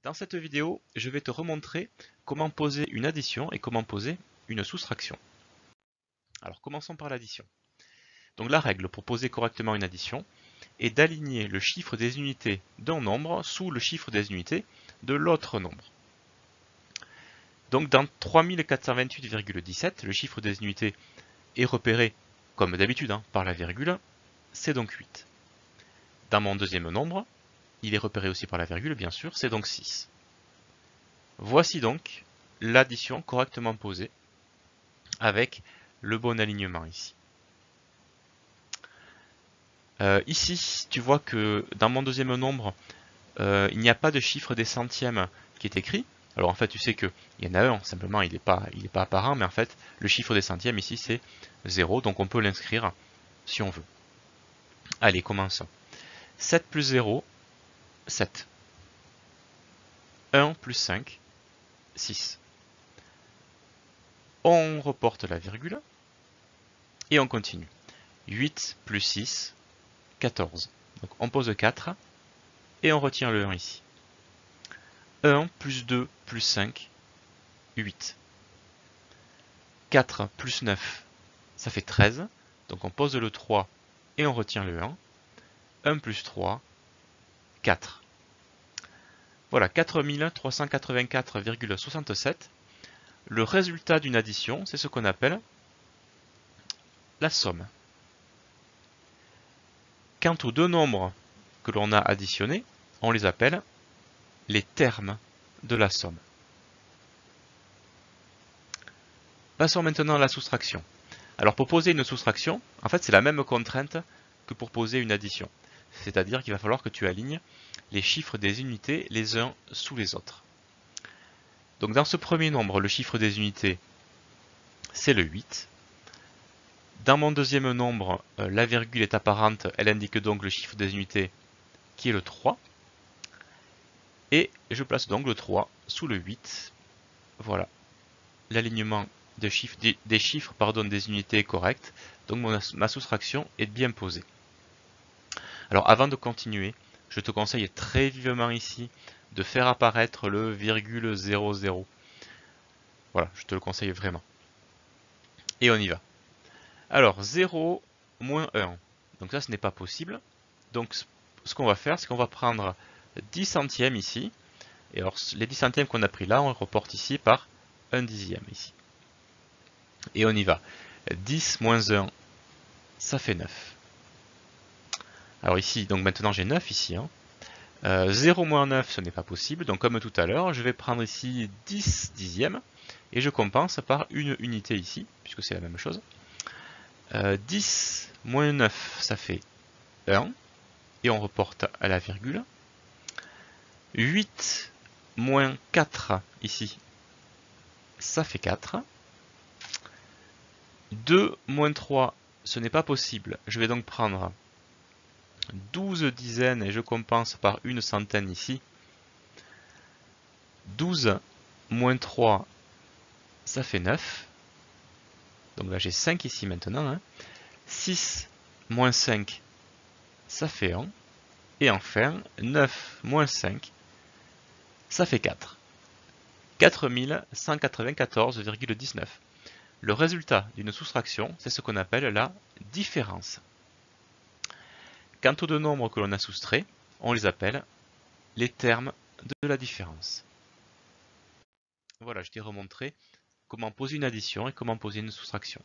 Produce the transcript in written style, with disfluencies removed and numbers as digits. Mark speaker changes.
Speaker 1: Dans cette vidéo, je vais te remontrer comment poser une addition et comment poser une soustraction. Alors commençons par l'addition. Donc la règle pour poser correctement une addition est d'aligner le chiffre des unités d'un nombre sous le chiffre des unités de l'autre nombre. Donc dans 3428,17, le chiffre des unités est repéré, comme d'habitude, par la virgule, c'est donc 8. Dans mon deuxième nombre, il est repéré aussi par la virgule, bien sûr, c'est donc 6. Voici donc l'addition correctement posée avec le bon alignement ici. Ici, tu vois que dans mon deuxième nombre, il n'y a pas de chiffre des centièmes qui est écrit. Alors en fait, tu sais qu'il y en a un, simplement il n'est pas apparent, mais en fait, le chiffre des centièmes ici c'est 0, donc on peut l'inscrire si on veut. Allez, commençons. 7 plus 0, 7. 1 plus 5, 6. On reporte la virgule et on continue. 8 plus 6, 14. Donc on pose 4 et on retient le 1 ici. 1 plus 2 plus 5, 8. 4 plus 9, ça fait 13. Donc on pose le 3 et on retient le 1. 1 plus 3, 4. Voilà, 4384,67. Le résultat d'une addition, c'est ce qu'on appelle la somme. Quant aux deux nombres que l'on a additionnés, on les appelle les termes de la somme. Passons maintenant à la soustraction. Alors pour poser une soustraction, en fait c'est la même contrainte que pour poser une addition. C'est-à-dire qu'il va falloir que tu alignes les chiffres des unités les uns sous les autres. Donc dans ce premier nombre, le chiffre des unités, c'est le 8. Dans mon deuxième nombre, la virgule est apparente, elle indique donc le chiffre des unités qui est le 3. Et je place donc le 3 sous le 8. Voilà, l'alignement des chiffres des unités est correct. Donc ma soustraction est bien posée. Alors avant de continuer, je te conseille très vivement ici de faire apparaître le virgule 00. Voilà, je te le conseille vraiment. Et on y va. Alors 0 moins 1. Donc ça ce n'est pas possible. Donc ce qu'on va faire, c'est qu'on va prendre 10 centièmes ici. Et alors les 10 centièmes qu'on a pris là, on les reporte ici par 1 dixième ici. Et on y va. 10 moins 1, ça fait 9. Alors ici, donc maintenant j'ai 9 ici. 0 moins 9, ce n'est pas possible. Donc comme tout à l'heure, je vais prendre ici 10 dixièmes. Et je compense par une unité ici, puisque c'est la même chose. 10 moins 9, ça fait 1. Et on reporte à la virgule. 8 moins 4 ici, ça fait 4. 2 moins 3, ce n'est pas possible. Je vais donc prendre 12 dizaines et je compense par une centaine ici. 12 moins 3, ça fait 9. Donc là j'ai 5 ici maintenant. 6 moins 5, ça fait 1. Et enfin, 9 moins 5, ça fait 4. 4194,19. Le résultat d'une soustraction, c'est ce qu'on appelle la différence. Quant aux deux nombres que l'on a soustraits, on les appelle les termes de la différence. Voilà, je t'ai remontré comment poser une addition et comment poser une soustraction.